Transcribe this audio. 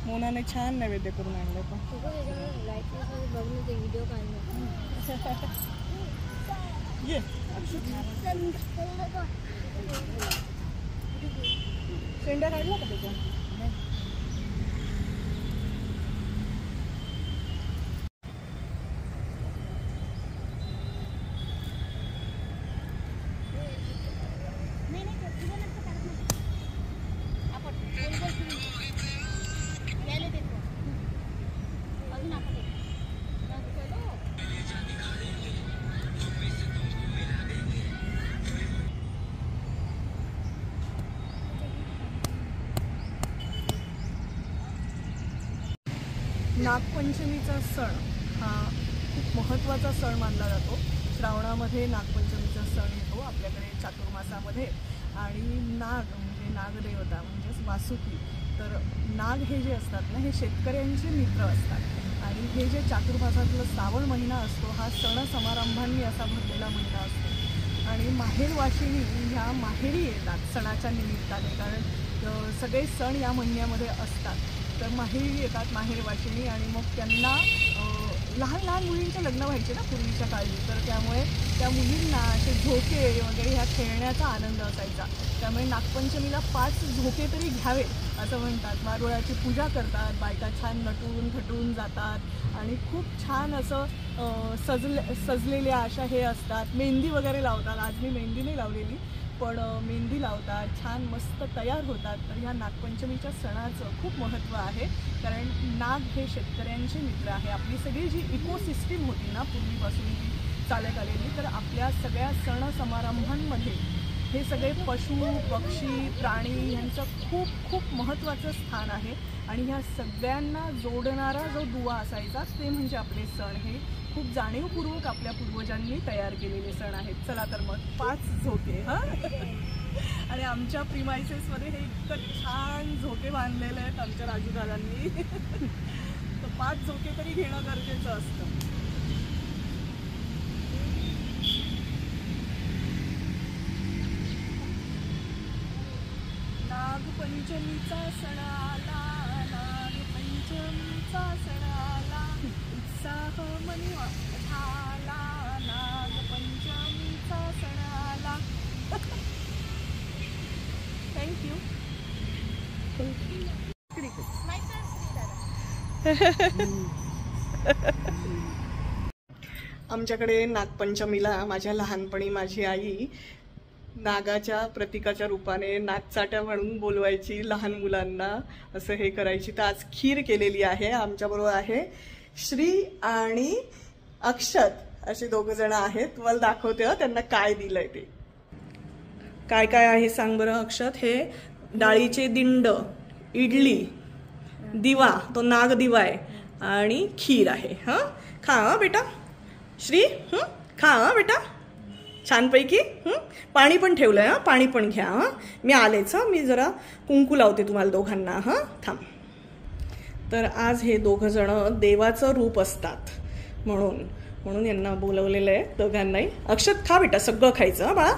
मोनाने छान नैवेद्य करून आणलं पण व्हिडिओ ये शेंड्या काढला का त्याच्या नागपंचमीचा सण हा खूप महत्त्वाचा सण मानला जातो। श्रावणामध्ये नागपंचमीचा सण येतो आपल्याकडे चातुर्मासामध्ये। आणि नाग म्हणजे नागदेवता म्हणजेच वासुकी। तर नाग हे जे असतात ना हे शेतकऱ्यांचे मित्र असतात। आणि हे जे चातुर्मासातला श्रावण महिना असतो हा सण समारंभांनी असा भरलेला महिना असतो। आणि माहेर वाशिणी ह्या माहेरी येतात सणाच्या निमित्ताने, कारण सगळे सण या महिन्यामध्ये असतात। तर माहेरी येतात माहेर वाशिणी आणि मग त्यांना लहान लहान मुलींचे लग्न व्हायचे ना पूर्वीच्या काळी। तर त्यामुळे त्या मुलींना असे झोके वगैरे ह्या खेळण्याचा आनंद असायचा। त्यामुळे नागपंचमीला 5 झोके तरी घ्यावे असं म्हणतात। वारुळाची पूजा करतात, बायका छान नटून थटून जातात आणि खूप छान असं सजलेल्या अशा हे असतात। मेहंदी वगैरे लावतात। आज मी मेहंदी नाही लावलेली पण मेहंदी लावतात, छान मस्त तयार होतात। तर ह्या नागपंचमीच्या सणाचं खूप महत्त्व आहे, कारण नाग हे शेतकऱ्यांचे मित्र आहे। आपली सगळी जी इकोसिस्टीम होती ना पूर्वीपासून जी चालत आलेली, तर आपल्या सगळ्या सण समारंभांमध्ये हे सगळे पशु पक्षी प्राणी यांचं खूप खूप महत्त्वाचं स्थान आहे। आणि ह्या सगळ्यांना जोडणारा जो दुवा असायचा ते म्हणजे आपले सण। हे खूप जाणीवपूर्वक आपल्या पूर्वजांनी तयार केलेले सण आहेत। चला तर मग 5 झोके हां आणि आमच्या प्रीमायसेसमध्ये हे इतकं छान झोके बांधलेले आहेत आमच्या राजूदादांनी तर 5 झोके तरी घेणं गरजेचं असतं। नागपंचमीचा सण आला, नागपंचमीचा सण आला, उत्साह मनी झाला, नागपंचमीचा सण आला। थँक्यू। आमच्याकडे नागपंचमीला माझ्या लहानपणी माझी आई नागाच्या प्रतीकाच्या रूपाने नागचाट्या म्हणून बोलवायची लहान मुलांना, असं हे करायची। तर आज खीर केलेली आहे। आमच्याबरोबर आहे श्री आणि अक्षत असे 2 जण आहेत। तुम्हाला दाखवते त्यांना काय दिलंय ते। काय काय आहे सांग बरं अक्षत। हे डाळीचे दिंड, इडली, दिवा तो नाग दिवा आहे आणि खीर आहे। हां खा बेटा श्री, खा बेटा छानपैकी। पाणी पण ठेवलंय हां, पाणी पण घ्या हां। मी आलेच हां, मी जरा कुंकू लावते तुम्हाला दोघांना हां, थांब। तर आज हे 2 जण देवाचं रूप असतात म्हणून यांना बोलवलेलं आहे दोघांनाही। अक्षत खा बेटा, सगळं खायचं बाळा।